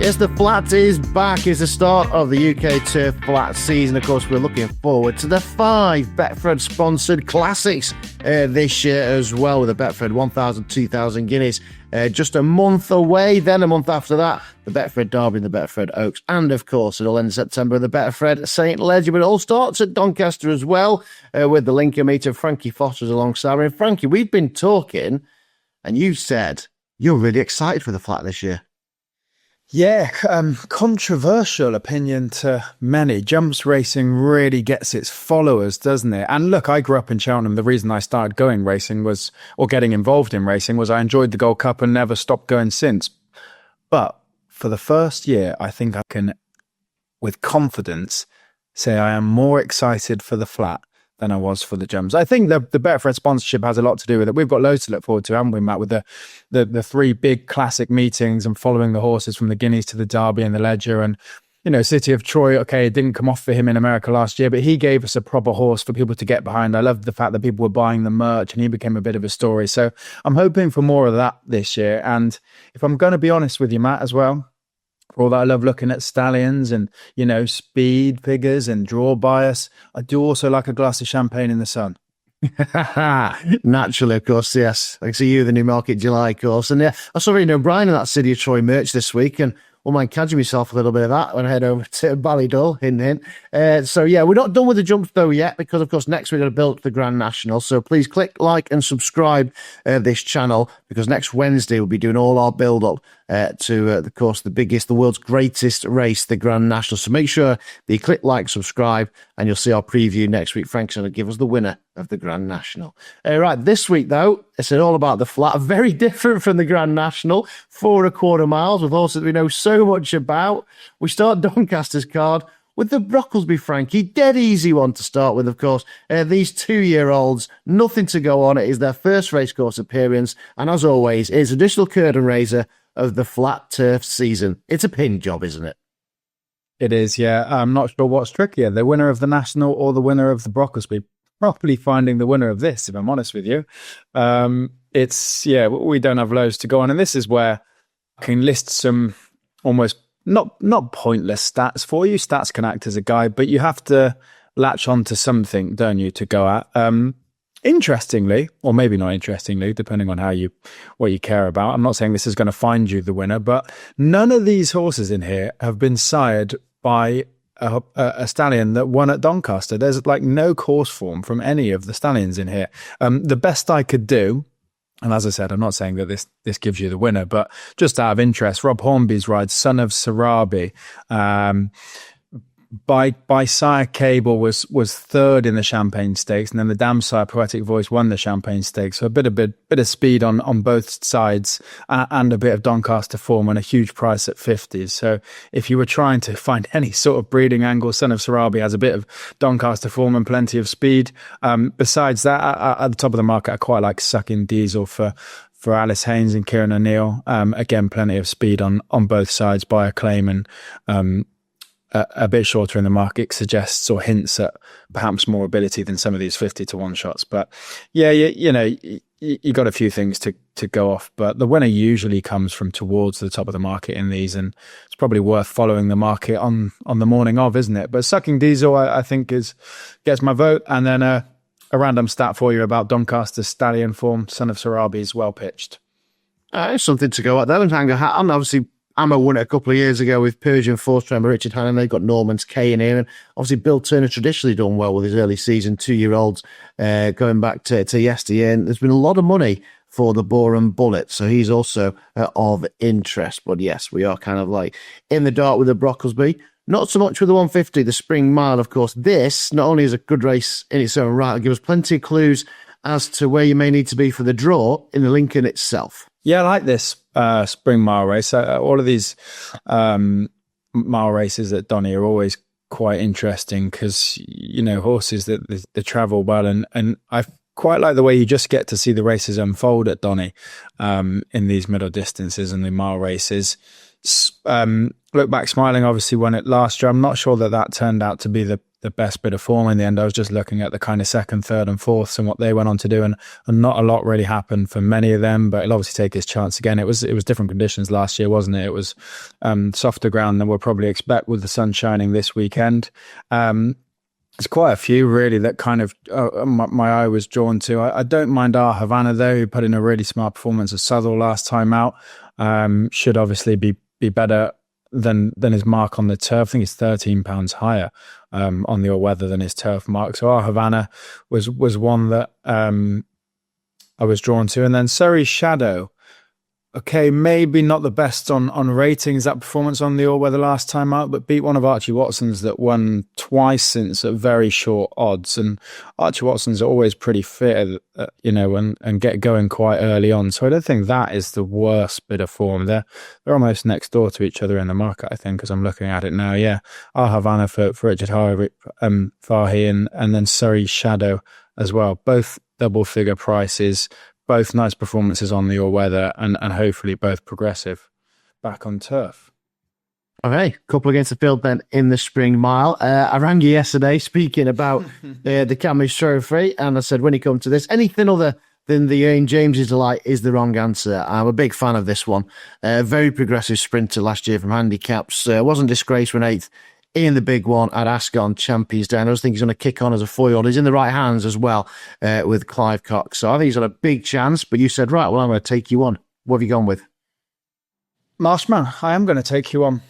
Yes, the flat is back. It's the start of the UK Turf Flat season. Of course, we're looking forward to the 5 Betfred-sponsored classics this year as well, with the Betfred 1,000, 2,000 guineas just a month away. Then a month after that, the Betfred Derby and the Betfred Oaks. And, of course, it'll end in September, the Betfred St. Leger. But it all starts at Doncaster as well, with the Lincoln meeting. Frankie Foster's alongside. And Frankie, we've been talking, and you said you're really excited for the flat this year. Yeah, controversial opinion to many. Jumps racing really gets its followers, doesn't it? And look, I grew up in Cheltenham. The reason I started going racing was, or getting involved in racing, was I enjoyed the Gold Cup and never stopped going since. But for the first year, I think I can, with confidence, say I am more excited for the flat than I was for the jumps. I think the Betfred sponsorship has a lot to do with it. We've got loads to look forward to, haven't we, Matt, with the 3 big classic meetings and following the horses from the Guineas to the Derby and the Leger. And, you know, City of Troy, okay, it didn't come off for him in America last year, but he gave us a proper horse for people to get behind. I loved the fact that people were buying the merch and he became a bit of a story. So I'm hoping for more of that this year. And if I'm going to be honest with you, Matt, as well, although I love looking at stallions and, you know, speed figures and draw bias, I do also like a glass of champagne in the sun. Naturally, of course, yes. I can see you the Newmarket July course. And yeah, I saw Ian O'Brien in that City of Troy merch this week, and won't mind catching myself a little bit of that when I head over to Ballydoyle, hint, hint. So yeah, we're not done with the jumps though yet, because of course next we're going to build up the Grand National. So please click like and subscribe this channel, because next Wednesday we'll be doing all our build up to of course the world's greatest race, the Grand National. So make sure that you click like, subscribe, and you'll see our preview next week. Frank's going to give us the winner of the Grand National. Right, this week though, it's all about the flat. Very different from the Grand National. 4.25 miles with horses we know so much about. We start Doncaster's card with the Brocklesby Frankie. Dead easy one to start with, of course. These 2-year-olds, nothing to go on. It is their first racecourse appearance. And as always, it's additional curtain raiser of the flat turf season. It's a pin job, isn't it? It is, yeah. I'm not sure what's trickier, the winner of the National or the winner of the Brocklesby. Probably finding the winner of this, if I'm honest with you. We don't have loads to go on. And this is where I can list some almost not pointless stats for you. Stats can act as a guide, but you have to latch on to something, don't you, to go at. Interestingly, or maybe not interestingly, depending on what you care about. I'm not saying this is going to find you the winner, but none of these horses in here have been sired by a stallion that won at Doncaster. There's like no course form from any of the stallions in here. The best I could do, and as I said, I'm not saying that this gives you the winner, but just out of interest, Rob Hornby's ride, Son of Sarabi, by Sire Cable was 3rd in the Champagne Stakes, and then the Dam Sire Poetic Voice won the Champagne Stakes. So a bit of speed on both sides, and a bit of Doncaster form, and a huge price at 50s. So if you were trying to find any sort of breeding angle, Son of Sarabi has a bit of Doncaster form and plenty of speed. Besides that, at the top of the market, I quite like Sucking Diesel for Alice Haynes and Kieran O'Neill. Again, plenty of speed on both sides by Acclaim, and a bit shorter in the market suggests or hints at perhaps more ability than some of these 50-1 shots. But yeah, you got a few things to go off, but the winner usually comes from towards the top of the market in these, and it's probably worth following the market on the morning of, isn't it? But Sucking Diesel, I think, gets my vote. And then a random stat for you about Doncaster's stallion form. Son of Sarabi is well pitched. Something to go at there and hang a hat on. Obviously, Ammo won it a couple of years ago with Persian Force Tremor, Richard Hannon. They've got Norman's K in here. And obviously, Bill Turner traditionally done well with his early season 2-year-olds going back to yesteryear. And there's been a lot of money for the Boar and Bullet. So he's also of interest. But yes, we are kind of like in the dark with the Brocklesby. Not so much with the 150, the Spring Mile, of course. This not only is a good race in its own right, it'll give us plenty of clues as to where you may need to be for the draw in the Lincoln itself. Yeah, I like this Spring Mile race. All of these mile races at Donny are always quite interesting because, you know, horses that they travel well. And I quite like the way you just get to see the races unfold at Donny in these middle distances and the mile races. Look back smiling, obviously won it last year. I'm not sure that turned out to be the best bit of form in the end. I was just looking at the kind of second, third and fourths and what they went on to do, and not a lot really happened for many of them, but he'll obviously take his chance again. It was different conditions last year, wasn't it? It was softer ground than we'll probably expect with the sun shining this weekend. There's quite a few really that kind of my eye was drawn to. I don't mind our Havana though, who put in a really smart performance at Southwell last time out. Should obviously be better than his mark on the turf. I think he's £13 higher on the all-weather than his turf mark. So our Havana was one that I was drawn to. And then Surrey's Shadow. Okay, maybe not the best on ratings, that performance on the all-weather last time out, but beat one of Archie Watson's that won twice since at very short odds. And Archie Watson's are always pretty fit, and get going quite early on. So I don't think that is the worst bit of form. They're almost next door to each other in the market, I think, as I'm looking at it now. Yeah, our Havana for Richard Fahy and then Surrey's Shadow as well. Both double-figure prices. Both nice performances on the all-weather and hopefully both progressive back on turf. Okay, couple against the field then in the Spring Mile. I rang you yesterday speaking about the Cammidge Trophy, and I said when you come to this, anything other than the Ian James's Delight is the wrong answer. I'm a big fan of this one. Very progressive sprinter last year from handicaps. Wasn't disgraced when 8th in the big one at Ascot Champions Day. I just think he's going to kick on as a 4-year-old. He's in the right hands as well with Clive Cox. So I think he's got a big chance. But you said, right, well, I'm going to take you on. What have you gone with? Marshman, I am going to take you on.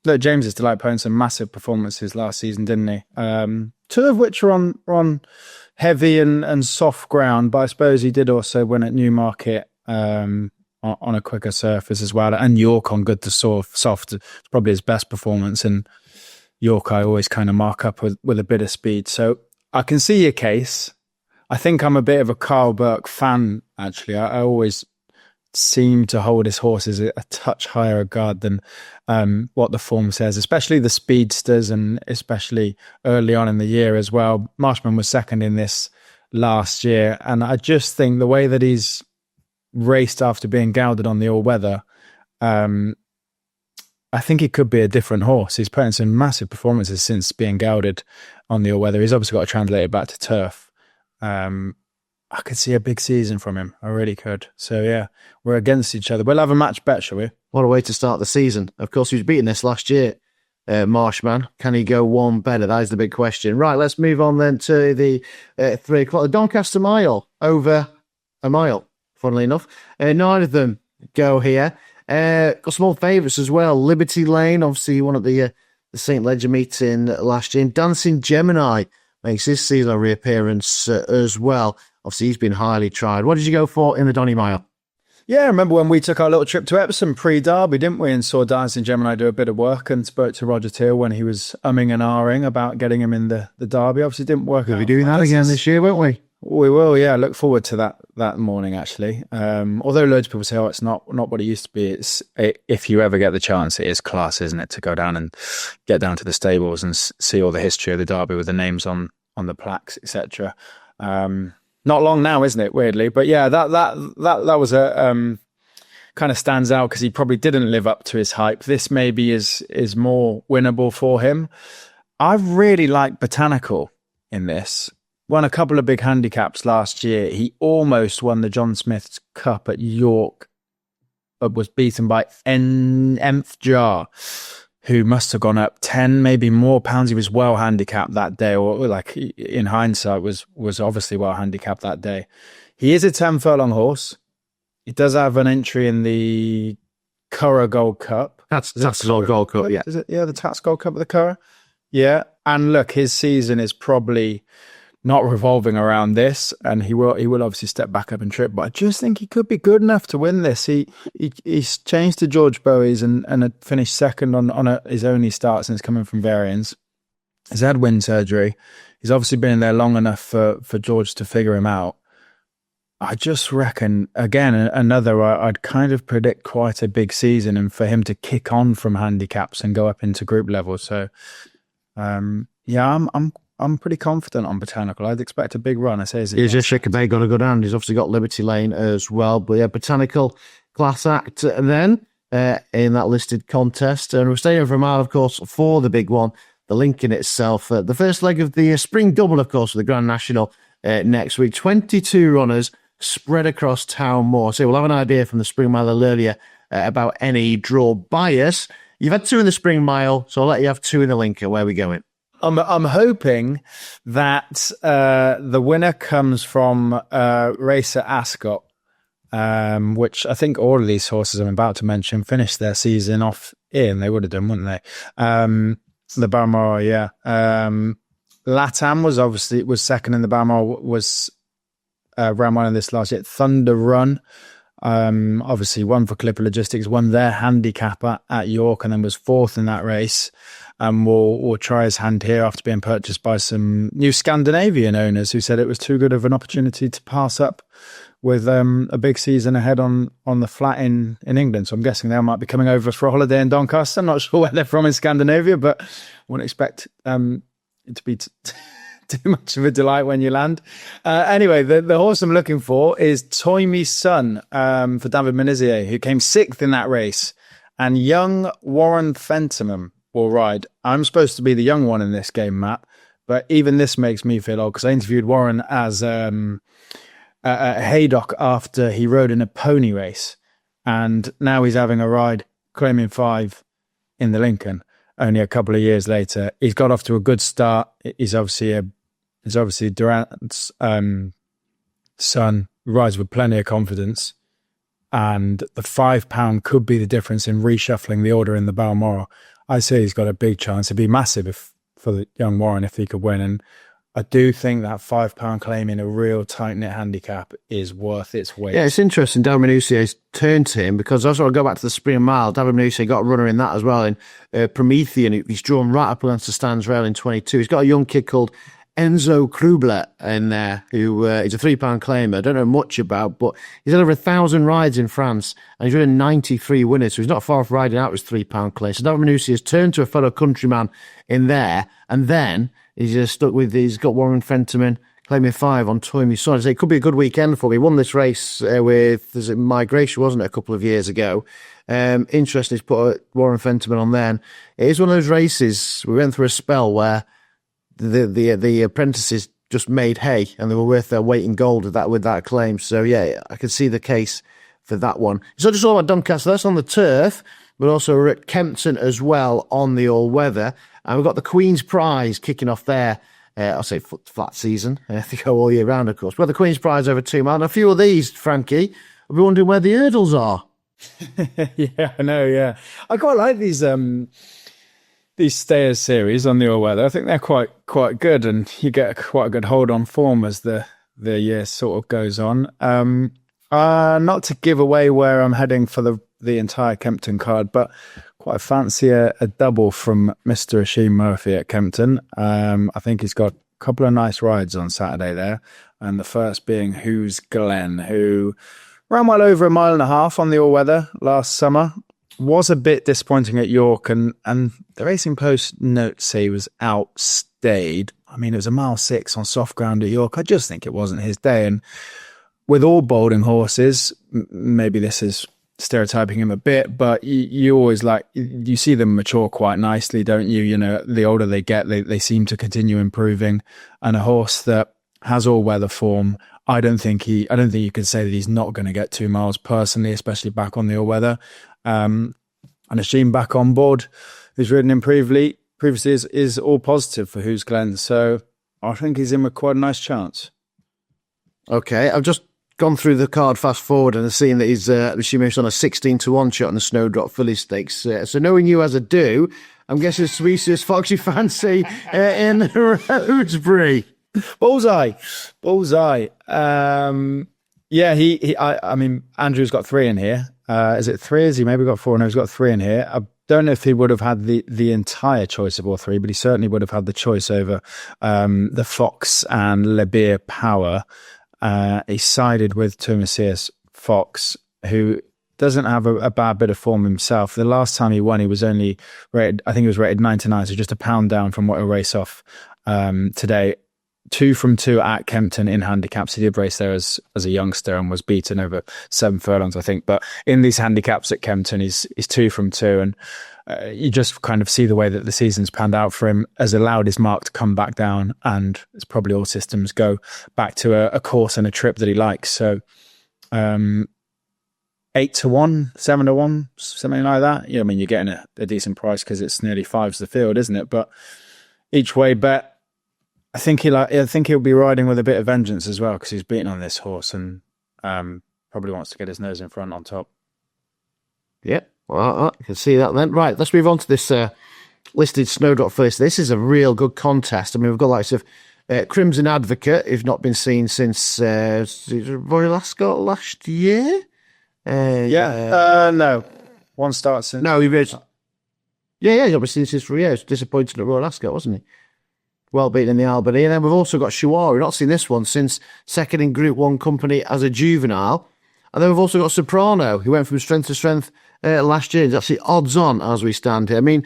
Look, James's Delight put in some massive performances last season, didn't he? 2 of which are on heavy and soft ground. But I suppose he did also win at Newmarket on a quicker surface as well, and York on good to soft. It's probably his best performance, and York I always kind of mark up with a bit of speed. So I can see your case. I think I'm a bit of a Carl Burke fan, actually. I always seem to hold his horses a touch higher regard than what the form says, especially the speedsters and especially early on in the year as well. Marshman was second in this last year, and I just think the way that he's raced after being gelded on the all-weather, I think he could be a different horse. He's put in some massive performances since being gelded on the all-weather. He's obviously got to translate it back to turf. I could see a big season from him. I really could. So yeah, we're against each other. We'll have a match bet, shall we? What a way to start the season. Of course, he was beating this last year, Marshman. Can he go one better? That is the big question. Right, let's move on then to the 3 o'clock. The Doncaster Mile, over a mile. Funnily enough, 9 of them go here. Got small favourites as well. Liberty Lane, obviously one at the St. Ledger meeting last year. And Dancing Gemini makes his season reappearance as well. Obviously, he's been highly tried. What did you go for in the Donny Mile? Yeah, I remember when we took our little trip to Epsom pre-Derby, didn't we? And saw Dancing Gemini do a bit of work and spoke to Roger Teal when he was umming and ahhing about getting him in the Derby. Obviously, didn't work. We'll be doing that again this year, won't we? We will, yeah. Look forward to that morning, actually. Although loads of people say, oh, it's not what it used to be. If you ever get the chance, it is class, isn't it, to go down and get down to the stables and see all the history of the Derby with the names on the plaques, etc. Not long now, isn't it? Weirdly, but yeah, that was a kind of stands out because he probably didn't live up to his hype. This maybe is more winnable for him. I really like Botanical in this. Won a couple of big handicaps last year. He almost won the John Smith's Cup at York, but was beaten by Nth Jar, who must have gone up 10, maybe more pounds. He was well handicapped that day, or like in hindsight was obviously well handicapped that day. He is a 10 furlong horse. He does have an entry in the Curragh Gold Cup. That's the Gold Cup, yeah. Is it? Yeah, the Tats Gold Cup at the Curragh. Yeah, and look, his season is probably not revolving around this, and he will obviously step back up and trip, but I just think he could be good enough to win this. He's changed to George Bowie's and had finished second on his only start since coming from Varians. He's had wind surgery. He's obviously been in there long enough for George to figure him out. I just reckon, again, another, I'd kind of predict quite a big season, and for him to kick on from handicaps and go up into group level. So, yeah, I'm pretty confident on Botanical. I'd expect a big run. I say, he's just got a good hand. He's obviously got Liberty Lane as well. But yeah, Botanical, class act. And then in that listed contest. And we're staying over a mile, of course, for the big one, the Lincoln itself. The first leg of the spring double, of course, with the Grand National next week. 22 runners spread across Town Moor. So we'll have an idea from the Spring Mile earlier about any draw bias. You've had 2 in the Spring Mile, so I'll let you have 2 in the Lincoln. Where are we going? I'm hoping that the winner comes from Racer Ascot, which I think all of these horses I'm about to mention finished their season off in. They would have done, wouldn't they? The Balmoral, yeah. Latam was second in the Balmoral, was ran one of this last year. Thunder Run, obviously won for Clipper Logistics, won their handicap at York, and then was 4th in that race. We'll try his hand here after being purchased by some new Scandinavian owners who said it was too good of an opportunity to pass up with a big season ahead on the flat in England. So I'm guessing they might be coming over for a holiday in Doncaster. I'm not sure where they're from in Scandinavia, but I wouldn't expect it to be too much of a delight when you land. Anyway, the horse I'm looking for is Toymy's Son for David Menizier, who came 6th in that race. And young Warren Fentimore will ride. I'm supposed to be the young one in this game, Matt, but even this makes me feel old because I interviewed Warren as a Haydock after he rode in a pony race, and now he's having a ride claiming 5 in the Lincoln only a couple of years later. He's got off to a good start. He's obviously Durant's son, rides with plenty of confidence, and the £5 could be the difference in reshuffling the order in the Balmoral. I say he's got a big chance. It'd be massive for the young Warren if he could win. And I do think that £5 claim in a real tight-knit handicap is worth its weight. Yeah, it's interesting. David Minusier's turned to him because also I'll go back to the Spring Mile. David Minusier got a runner in that as well in Promethean. He's drawn right up against the stands rail in 22. He's got a young kid called Enzo Krubler in there, who is a £3 claimer. I don't know much about, but he's had over 1,000 rides in France and he's ridden 93 winners, so he's not far off riding out his £3 claim. So David Minusier has turned to a fellow countryman in there, and then he's stuck with, he's got Warren Fentimore claiming 5 on Toymy's Son. So it could be a good weekend for me. He won this race with, there's a Migration, wasn't it, a couple of years ago. Interesting, he's put Warren Fentimore on there. And it is one of those races, we went through a spell where the apprentices just made hay and they were worth their weight in gold with that claim. So yeah, I can see the case for that one. It's not just all about Doncaster, that's on the turf, but also we're at Kempton as well on the all-weather. And we've got the Queen's Prize kicking off there. I'll say flat season. They go all year round, of course. Well, the Queen's Prize over 2 miles. And a few of these, Frankie, I'll be wondering where the hurdles are. Yeah, I know, yeah. I quite like these Stayers series on the all-weather. I think they're quite good, and you get quite a good hold on form as the year sort of goes on. Not to give away where I'm heading for the entire Kempton card, but quite fancy a double from Mr. Ashim Murphy at Kempton. I think he's got a couple of nice rides on Saturday there, and the first being Who's Glen, who ran well over 1.5 miles on the all-weather last summer. Was a bit disappointing at York, and the Racing Post notes say he was outstayed. I mean, it was 1.6 miles on soft ground at York. I just think it wasn't his day. And with all Balding horses, maybe this is stereotyping him a bit, but you always you see them mature quite nicely, don't you? You know, the older they get, they seem to continue improving. And a horse that has all weather form, I don't think you can say that he's not going to get 2 miles personally, especially back on the all weather. And Ashim back on board, who's ridden him previously is all positive for Who's Glen. So I think he's in with quite a nice chance. Okay, I've just gone through the card fast forward and seen that he's Ashim on a 16-1 shot on the Snowdrop Fillies Stakes. So knowing you as I do, I'm guessing Sweetest Foxy Fancy in Rosebery. Bullseye. I mean, Andrew's got 3 in here. Is it 3? Has he maybe got 4? No, he's got 3 in here. I don't know if he would have had the entire choice of all 3, but he certainly would have had the choice over the Fox and Lebir Power. He sided with Tumasius Fox, who doesn't have a bad bit of form himself. The last time he won, he was only rated, I think he was rated 99, so just a pound down from what he'll race off today. 2 from 2 at Kempton in handicaps. He did race there as a youngster and was beaten over 7 furlongs, I think. But in these handicaps at Kempton, he's 2 from 2. And you just kind of see the way that the season's panned out for him has allowed his mark to come back down. And it's probably all systems go back to a course and a trip that he likes. So 8-1, 7-1, something like that. I mean, you're getting a decent price because it's nearly 5's the field, isn't it? But each way bet, I think he'll be riding with a bit of vengeance as well because he's beaten on this horse and probably wants to get his nose in front on top. Yep, well, I can see that then. Right, let's move on to this listed Snowdrop first. This is a real good contest. I mean, we've got likes of Crimson Advocate, who've not been seen since Royal Ascot last year. No. One start since. No, he was. Yeah, he's not been seen since 3 years. Disappointing at Royal Ascot, wasn't he? Well beaten in the Albany. And then we've also got Chihuahua. We've not seen this one since second in Group 1 company as a juvenile. And then we've also got Soprano, who went from strength to strength last year. He's actually odds on as we stand here. I mean,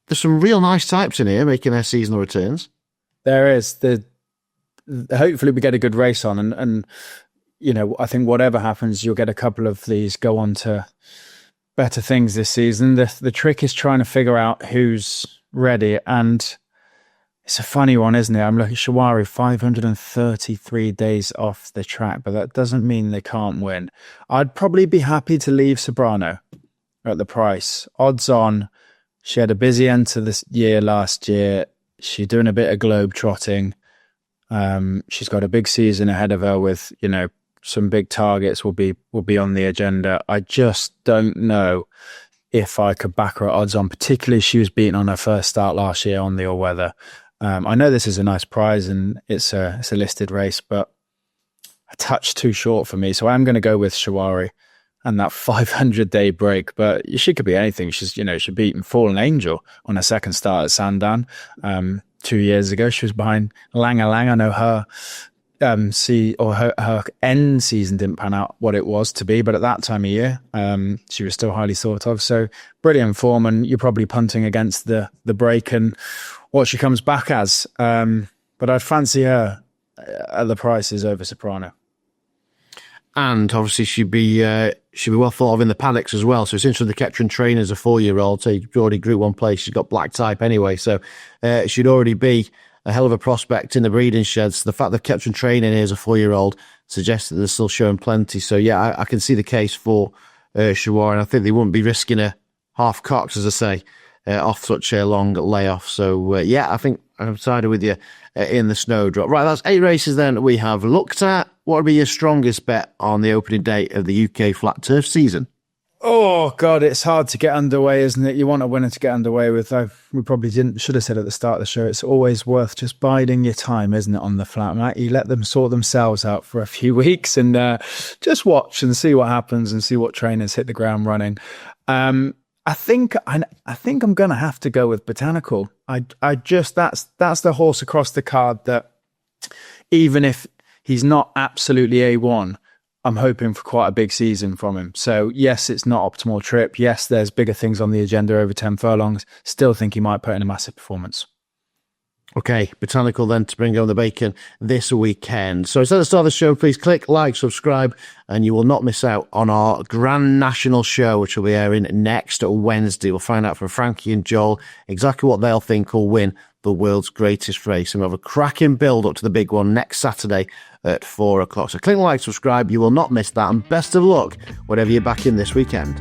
there's some real nice types in here making their seasonal returns. There is. Hopefully we get a good race on. And I think whatever happens, you'll get a couple of these go on to better things this season. The trick is trying to figure out who's ready. And it's a funny one, isn't it? I'm looking at Shawari, 533 days off the track, but that doesn't mean they can't win. I'd probably be happy to leave Soprano at the price. Odds on, she had a busy end to this year last year. She's doing a bit of globe trotting. She's got a big season ahead of her with, some big targets will be on the agenda. I just don't know if I could back her at odds on, particularly she was beaten on her first start last year on the all-weather. I know this is a nice prize and it's a listed race, but a touch too short for me. So I'm going to go with Shawari and that 500-day break. But she could be anything. She's beaten Fallen Angel on her second start at Sandown 2 years ago. She was behind Lang. I know her her end season didn't pan out what it was to be, but at that time of year, she was still highly thought of. So brilliant form, and you're probably punting against the break and what she comes back as. But I'd fancy her at the prices over Soprano. And obviously she'd be well thought of in the paddocks as well. So it's interesting the Kempton trainer as a 4-year-old. So you've already Group 1 place. She's got black type anyway. So she'd already be a hell of a prospect in the breeding sheds. The fact that Kempton training here as a 4-year-old suggests that they're still showing plenty. So yeah, I can see the case for Shawar, and I think they wouldn't be risking a half cocked, as I say, off such a long layoff. So yeah, I think I'm sided with you in the Snowdrop. Right, that's 8 races then we have looked at. What would be your strongest bet on the opening day of the UK flat turf season? Oh, God, it's hard to get underway, isn't it? You want a winner to get underway with. We probably should have said at the start of the show, it's always worth just biding your time, isn't it, on the flat? Right? You let them sort themselves out for a few weeks and just watch and see what happens and see what trainers hit the ground running. I think I'm going to have to go with Botanical. That's the horse across the card that even if he's not absolutely A1, I'm hoping for quite a big season from him. So yes, it's not optimal trip. Yes, there's bigger things on the agenda over 10 furlongs. Still think he might put in a massive performance. Okay, Botanical then to bring home the bacon this weekend. So instead of start the show, please click like, subscribe, and you will not miss out on our Grand National show, which will be airing next Wednesday. We'll find out from Frankie and Joel exactly what they'll think will win the world's greatest race. And we'll have a cracking build up to the big one next Saturday at 4 o'clock. So click like, subscribe, you will not miss that. And best of luck, whatever you're back in this weekend.